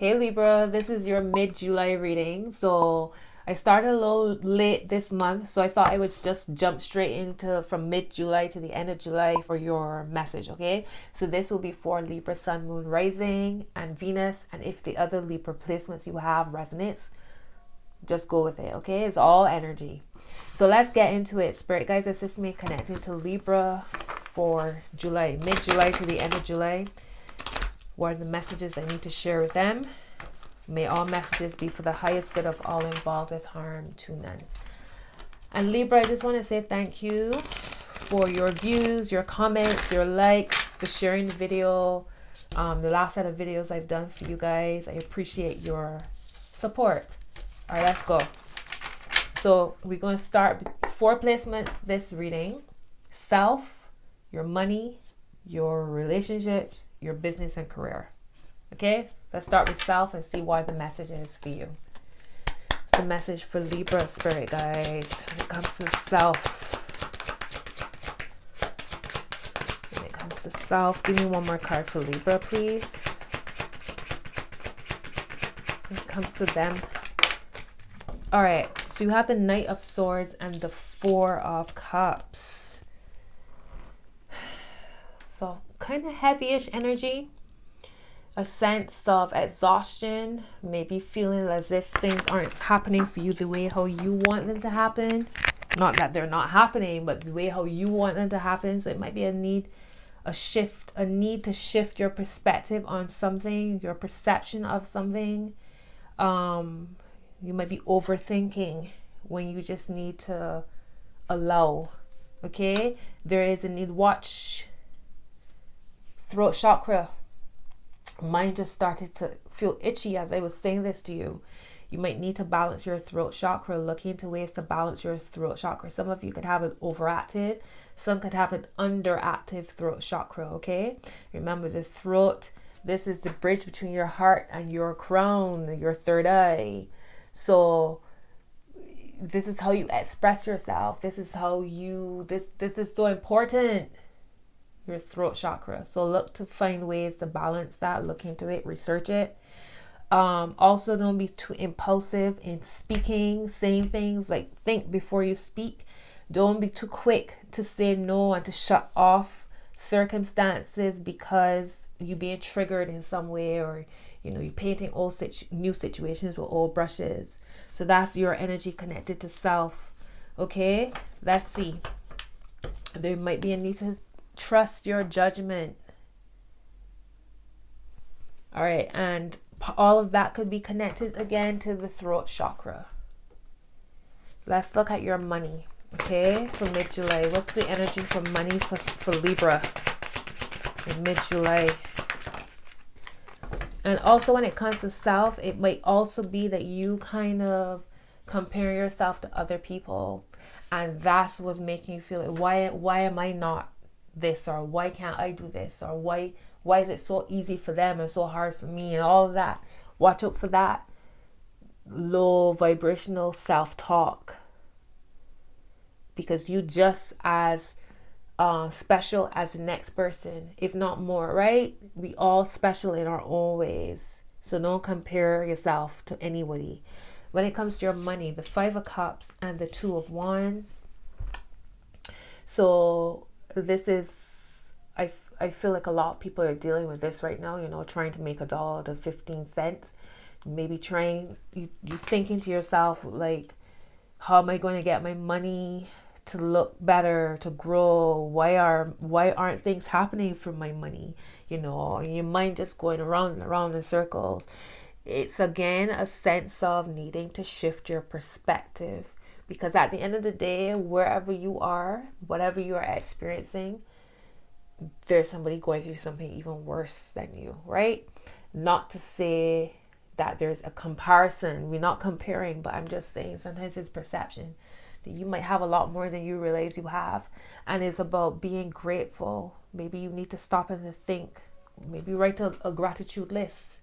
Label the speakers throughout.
Speaker 1: Hey Libra, this is your mid-July reading. So I started a little late this month, so I thought I would just jump straight into from mid-July to the end of July for your message, okay? So this will be for Libra, Sun, Moon, Rising, and Venus. And if the other Libra placements you have resonates, just go with it, okay? It's all energy. So let's get into it. Spirit guides, assist me connecting to Libra for July, mid-July to the end of July. What are the messages I need to share with them? May all messages be for the highest good of all involved, with harm to none. And Libra, I just want to say thank you for your views, your comments, your likes, for sharing the video. The last set of videos I've done for you guys. I appreciate your support. All right, let's go. So we're going to start 4 placements this reading. Self, your money, your relationships, your business and career. Okay, let's start with self and see why the message is for you. It's a message for Libra, spirit guys, when it comes to self. When it comes to self, give me one more card for Libra, please. When it comes to them. All right, so you have the Knight of Swords and the 4 of Cups. So kind of heavyish energy. A sense of exhaustion, maybe feeling as if things aren't happening for you the way how you want them to happen. Not that they're not happening, but the way how you want them to happen. So it might be a need to shift your perspective on something, your perception of something. You might be overthinking when you just need to allow. Okay, there is a need. Watch throat chakra. Mine just started to feel itchy as I was saying this to you. You might need to balance your throat chakra. Look into ways to balance your throat chakra. Some of you could have an overactive, some could have an underactive throat chakra. Okay, remember the throat, this is the bridge between your heart and your crown, your third eye. So this is how you express yourself. This is how you, this is so important, your throat chakra. So look to find ways to balance that. Look into it, research it. Also, don't be too impulsive in speaking, saying things. Like, think before you speak. Don't be too quick to say no and to shut off circumstances because you're being triggered in some way, or you're painting new situations with old brushes. So that's your energy connected to self. Okay, let's see. There might be a need to trust your judgment. All right, and all of that could be connected again to the throat chakra. Let's look at your money, okay, for mid-July. What's the energy for money for Libra in mid-July? And also when it comes to self, it might also be that you kind of compare yourself to other people, and that's what's making you feel like, why am I not this, or why can't I do this, or why is it so easy for them and so hard for me, and all of that. Watch out for that low vibrational self-talk, because you just as special as the next person, if not more, right? We all special in our own ways. So don't compare yourself to anybody. When it comes to your money, the 5 of Cups and the 2 of Wands. So this is, I feel like a lot of people are dealing with this right now, trying to make a dollar to 15 cents. Maybe you thinking to yourself, like, how am I going to get my money to look better, to grow? Why aren't things happening for my money? Your mind just going around and around in circles. It's again a sense of needing to shift your perspective, because at the end of the day, wherever you are, whatever you are experiencing, there's somebody going through something even worse than you, right? Not to say that there's a comparison. We're not comparing, but I'm just saying sometimes it's perception that you might have a lot more than you realize you have. And it's about being grateful. Maybe you need to stop and to think. Maybe write a gratitude list.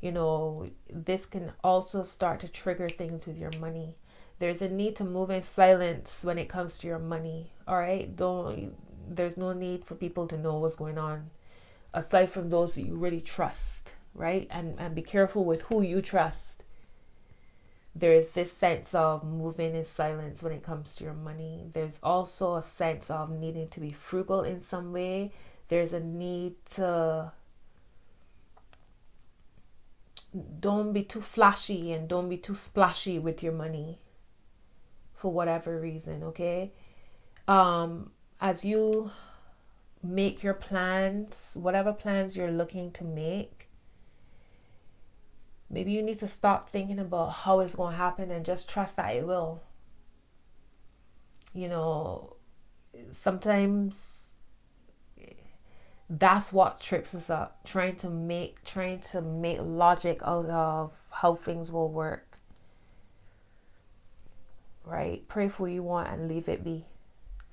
Speaker 1: This can also start to trigger things with your money. There's a need to move in silence when it comes to your money. All right? There's no need for people to know what's going on, aside from those that you really trust. right? And be careful with who you trust. There is this sense of moving in silence when it comes to your money. There's also a sense of needing to be frugal in some way. There's a need to don't be too flashy and don't be too splashy with your money for whatever reason, okay? As you make your plans, whatever plans you're looking to make, maybe you need to stop thinking about how it's going to happen and just trust that it will. You know, sometimes that's what trips us up, trying to make logic out of how things will work. Right? Pray for what you want and leave it be.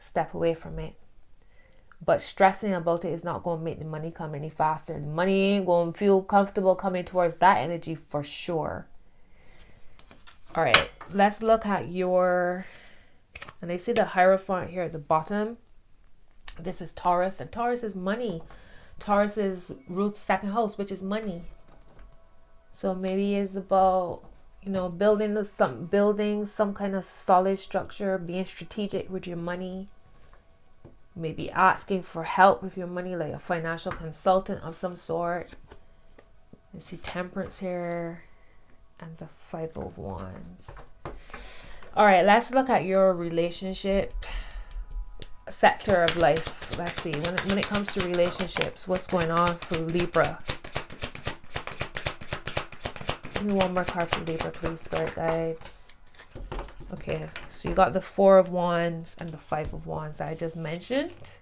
Speaker 1: Step away from it. But stressing about it is not going to make the money come any faster. The money ain't going to feel comfortable coming towards that energy for sure. All right, let's look at your, and they see the Hierophant here at the bottom. This is Taurus, and Taurus is money. Taurus is Ruth's second house, which is money. So maybe it's about, you know, building some kind of solid structure, being strategic with your money. Maybe asking for help with your money, like a financial consultant of some sort. I see Temperance here and the Five of Wands. All right, let's look at your relationship sector of life. Let's see, when it comes to relationships, what's going on for Libra? Give me one more card for Libra, please, Spirit Guides. Okay, so you got the Four of Wands and the Five of Wands that I just mentioned.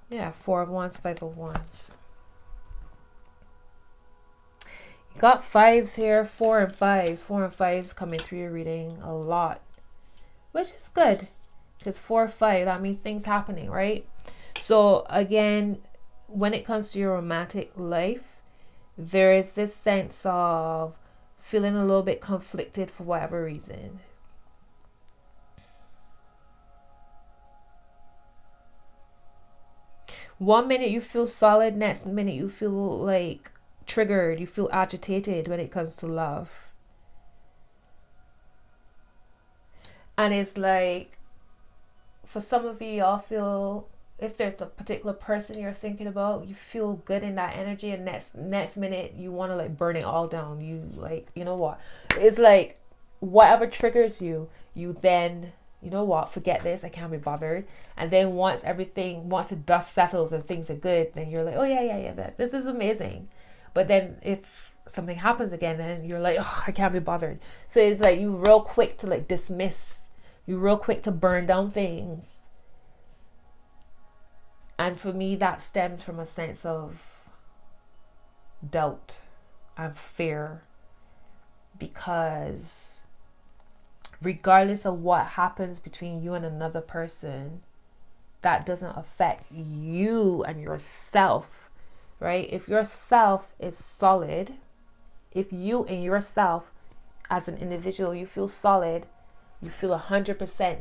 Speaker 1: Yeah, Four of Wands, Five of Wands. You got fives here, four and fives coming through your reading a lot, which is good because 4, 5, that means things happening, right? So again, when it comes to your romantic life, there is this sense of feeling a little bit conflicted for whatever reason. One minute you feel solid, next minute you feel like triggered, you feel agitated when it comes to love. And it's like, for some of you, y'all feel, if there's a particular person you're thinking about, you feel good in that energy, and next minute you want to like burn it all down. You like, you know what? It's like whatever triggers you, you then, you know what, forget this, I can't be bothered. And then once the dust settles and things are good, then you're like, oh yeah, this is amazing. But then if something happens again, then you're like, oh, I can't be bothered. So it's like you real quick to like dismiss, you real quick to burn down things. And for me, that stems from a sense of doubt and fear, because regardless of what happens between you and another person, that doesn't affect you and yourself, right? If yourself is solid, if you and yourself as an individual, you feel solid, you feel 100%,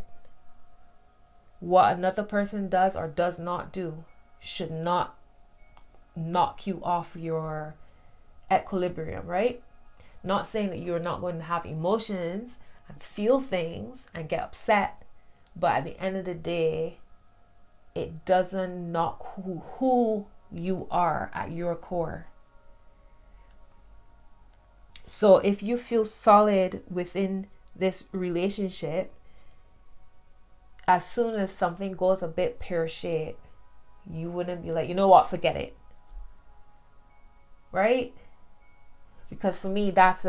Speaker 1: what another person does or does not do should not knock you off your equilibrium, right? Not saying that you're not going to have emotions and feel things and get upset, but at the end of the day, it doesn't knock who you are at your core. So if you feel solid within this relationship, as soon as something goes a bit pear-shaped, you wouldn't be like, you know what, forget it. Right? Because for me, that's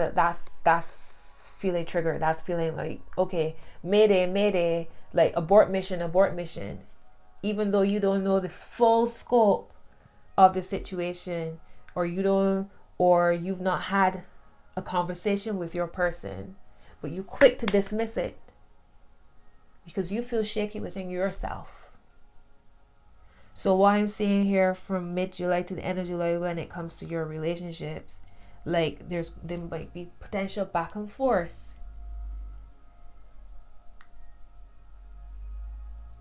Speaker 1: feeling triggered. That's feeling like, okay, mayday, like abort mission. Even though you don't know the full scope of the situation, or you've not had a conversation with your person, but you quick to dismiss it because you feel shaky within yourself. So what I'm seeing here from mid-July to the end of July when it comes to your relationships, like there might be potential back and forth.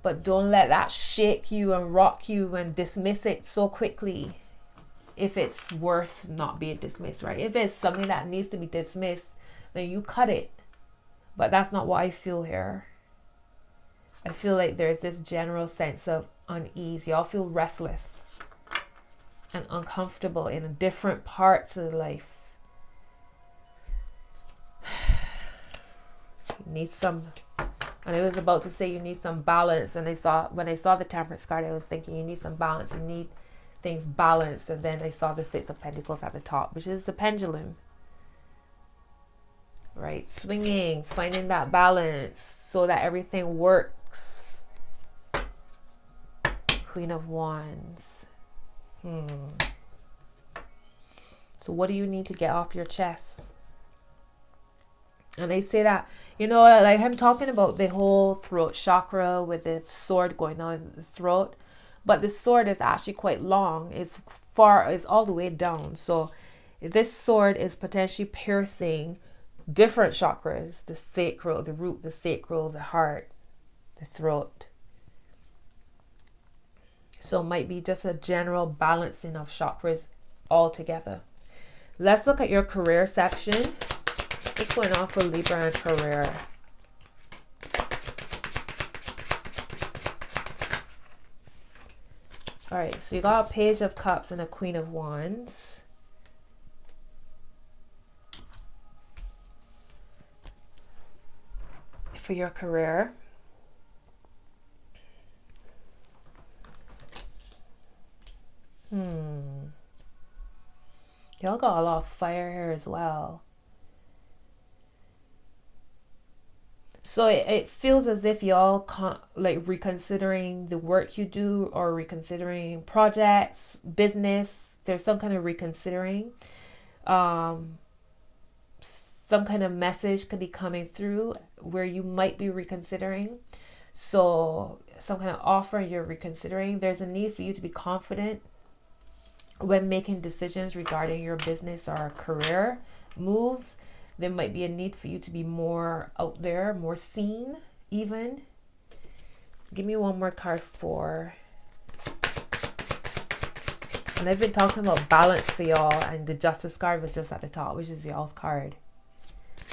Speaker 1: But don't let that shake you and rock you and dismiss it so quickly if it's worth not being dismissed, right? If it's something that needs to be dismissed, then you cut it. But that's not what I feel here. I feel like there's this general sense of unease. Y'all feel restless and uncomfortable in different parts of life. You need some, and I was about to say you need some balance, and when I saw the Temperance card, I was thinking you need some balance. You need things balanced, and then I saw the Six of Pentacles at the top, which is the pendulum, right? Swinging, finding that balance so that everything works. Queen of Wands. So what do you need to get off your chest? And they say that, like I'm talking about the whole throat chakra with the sword going down the throat. But the sword is actually quite long. It's all the way down. So this sword is potentially piercing different chakras. The sacral, the root, the sacral, the heart, the throat. So it might be just a general balancing of chakras altogether. Let's look at your career section. What's going on for Libra and career? All right, so you got a Page of Cups and a Queen of Wands. For your career. Y'all got a lot of fire here as well. So it feels as if y'all like reconsidering the work you do, or reconsidering projects, business. There's some kind of reconsidering. Some kind of message could be coming through where you might be reconsidering. So some kind of offer you're reconsidering. There's a need for you to be confident when making decisions regarding your business or career moves. There might be a need for you to be more out there, more seen even. Give me one more card for... And I've been talking about balance for y'all, and the Justice card was just at the top, which is y'all's card.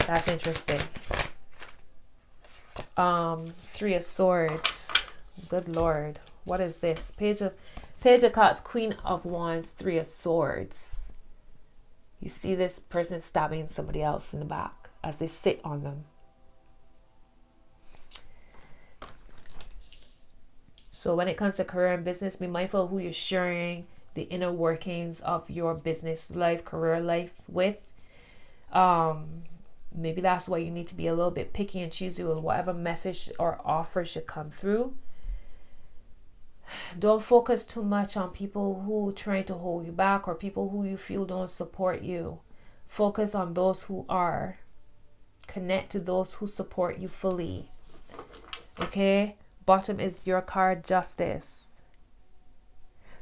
Speaker 1: That's interesting. Three of Swords. Good Lord. What is this? Page of Cups, Queen of Wands, Three of Swords. You see this person stabbing somebody else in the back as they sit on them. So when it comes to career and business, be mindful of who you're sharing the inner workings of your business life, career life with. Maybe that's why you need to be a little bit picky and choosy with whatever message or offer should come through. Don't focus too much on people who try to hold you back, or people who you feel don't support you. Focus on those who are. Connect to those who support you fully. Okay? Bottom is your card, Justice.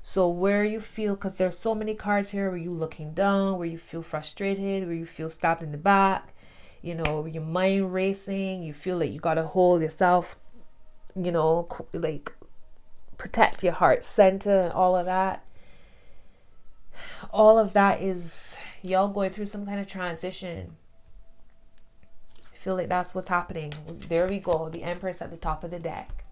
Speaker 1: So where you feel, because there's so many cards here where you looking down, where you feel frustrated, where you feel stabbed in the back, your mind racing, you feel like you got to hold yourself, like protect your heart center and all of that. All of that is y'all going through some kind of transition. I feel like that's what's happening. There we go. The Empress at the top of the deck.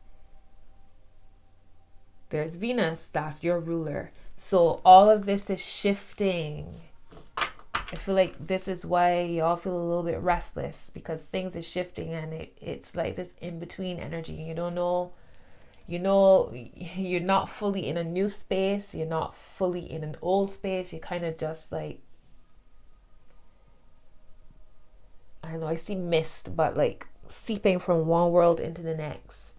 Speaker 1: There's Venus. That's your ruler. So all of this is shifting. I feel like this is why y'all feel a little bit restless, because things are shifting, and it's like this in-between energy. You don't know. You're not fully in a new space. You're not fully in an old space. You're kind of just like, I don't know, I see mist, but like seeping from one world into the next.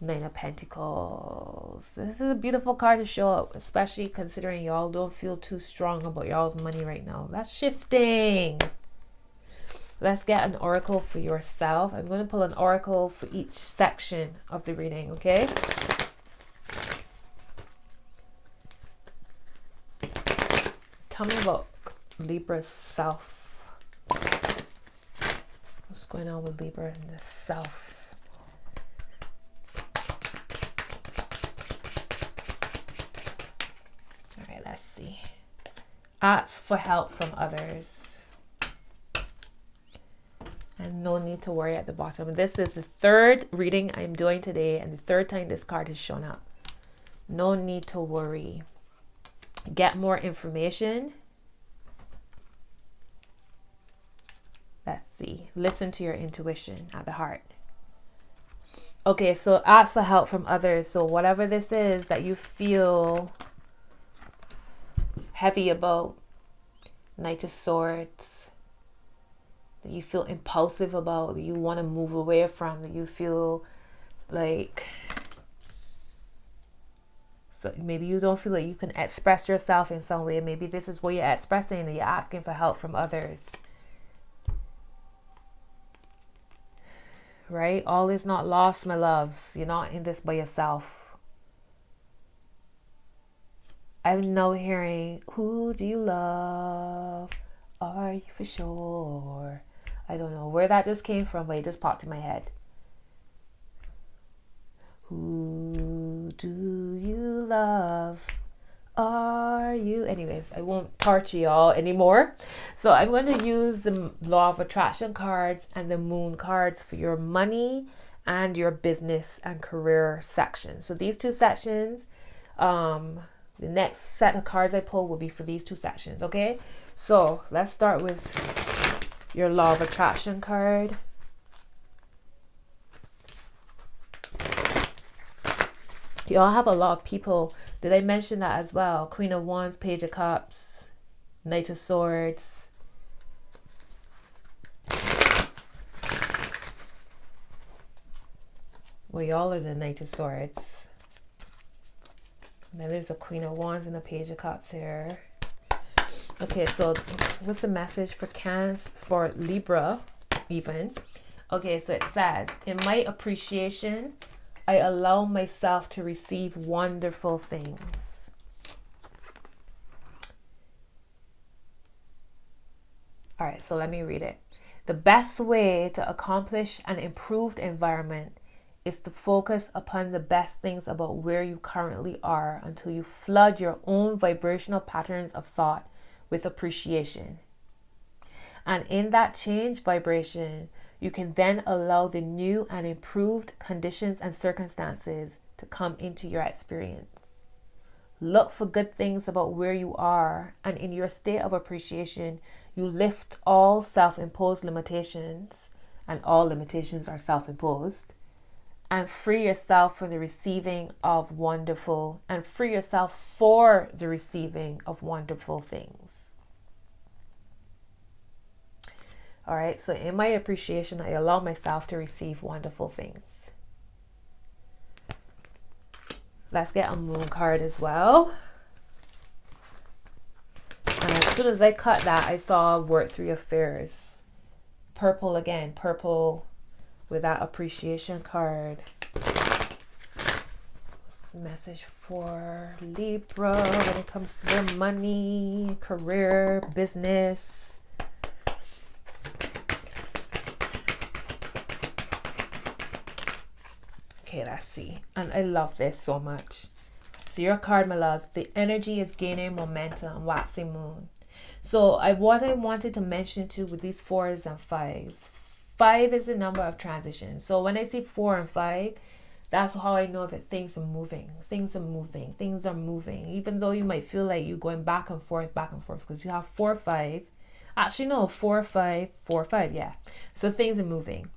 Speaker 1: Nine of Pentacles. This is a beautiful card to show up, especially considering y'all don't feel too strong about y'all's money right now. That's shifting. Let's get an oracle for yourself. I'm going to pull an oracle for each section of the reading, okay? Tell me about Libra's self. What's going on with Libra and the self? Ask for help from others. And no need to worry at the bottom. This is the third reading I'm doing today and the third time this card has shown up. No need to worry. Get more information. Let's see. Listen to your intuition at the heart. Okay, so ask for help from others. So whatever this is that you feel heavy about, Knight of Swords, that you feel impulsive about, that you want to move away from, that you feel like, so maybe you don't feel like you can express yourself in some way. Maybe this is what you're expressing and you're asking for help from others. Right? All is not lost, my loves. You're not in this by yourself. I'm now hearing, who do you love? Are you for sure? I don't know where that just came from, but it just popped in my head. Who do you love? Are you? Anyways, I won't torture y'all anymore. So I'm going to use the Law of Attraction cards and the Moon cards for your money and your business and career section. So these two sections, the next set of cards I pull will be for these two sections. Okay, so let's start with your Law of Attraction card. Y'all have a lot of people. Did I mention that as well? Queen of Wands, Page of Cups, Knight of Swords. Well, y'all are the Knight of Swords. And then there's a Queen of Wands and a Page of Cups here. Okay, so what's the message for Cancer, for Libra even? Okay, so it says, in my appreciation, I allow myself to receive wonderful things. All right, so let me read it. The best way to accomplish an improved environment is to focus upon the best things about where you currently are until you flood your own vibrational patterns of thought with appreciation. And in that change vibration, you can then allow the new and improved conditions and circumstances to come into your experience. Look for good things about where you are, and in your state of appreciation, you lift all self-imposed limitations, and all limitations are self-imposed, and free yourself from the receiving of wonderful, and free yourself for the receiving of wonderful things. All right, so in my appreciation, I allow myself to receive wonderful things. Let's get a Moon card as well. And as soon as I cut that, I saw work through your fears. Purple again, purple with that appreciation card. What's the message for Libra when it comes to their money, career, business? Okay, let's see. And I love this so much. So your card, my loves, the energy is gaining momentum, waxing moon. So what I wanted to mention too with these 4s and 5s. 5 is the number of transition. So when I see 4 and 5, that's how I know that things are moving. Things are moving. Things are moving. Even though you might feel like you're going back and forth, because you have 4, 5. Actually, no, 4, 5, 4, 5. Yeah. So things are moving.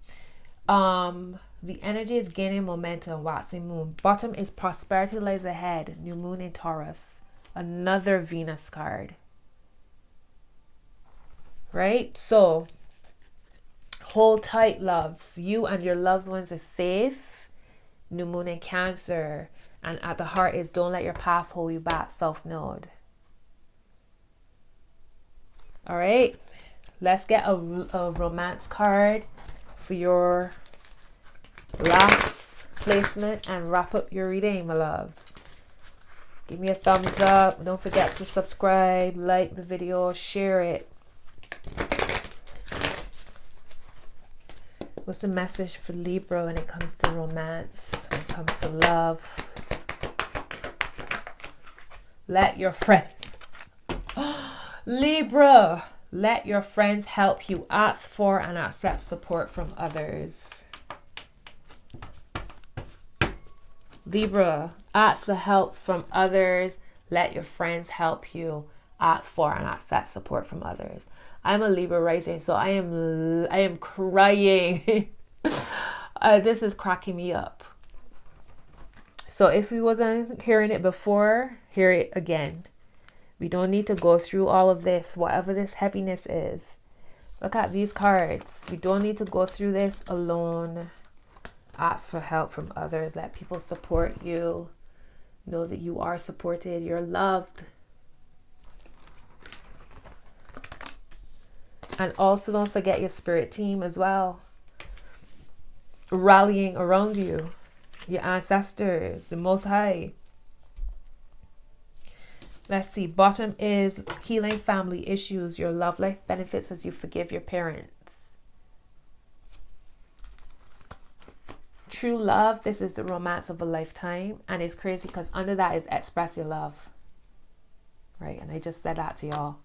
Speaker 1: The energy is gaining momentum, waxing moon. Bottom is prosperity lies ahead, new moon in Taurus. Another Venus card. Right? So, hold tight, loves. You and your loved ones are safe. New moon in Cancer. And at the heart is don't let your past hold you back, South Node. All right? Let's get a romance card for your last placement and wrap up your reading, my loves. Give me a thumbs up. Don't forget to subscribe, like the video, share it. What's the message for Libra when it comes to romance, when it comes to love? Let your friends Libra, let your friends help you. Ask for and accept support from others. Libra, ask for help from others. Let your friends help you. Ask for and accept support from others. I'm a Libra rising, so I am crying. This is cracking me up. So if we wasn't hearing it before, hear it again. We don't need to go through all of this, whatever this heaviness is. Look at these cards. We don't need to go through this alone. Ask for help from others. Let people support you. Know that you are supported. You're loved. And also don't forget your spirit team as well. Rallying around you. Your ancestors. The Most High. Let's see. Bottom is healing family issues. Your love life benefits as you forgive your parents. True love. This is the romance of a lifetime. And it's crazy because under that is express your love. Right. And I just said that to y'all.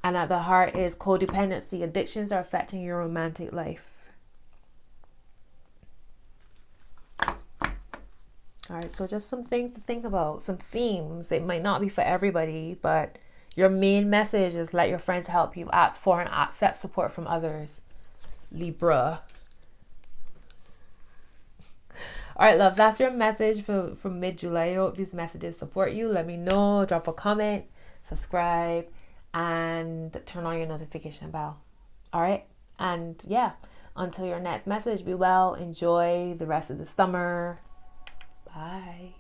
Speaker 1: And at the heart is codependency. Addictions are affecting your romantic life. All right, so just some things to think about, some themes. It might not be for everybody, but your main message is let your friends help you. Ask for and accept support from others. Libra. All right, loves, that's your message for mid-July. I hope these messages support you. Let me know. Drop a comment, subscribe, and turn on your notification bell. All right, and yeah, until your next message, be well. Enjoy the rest of the summer. Bye.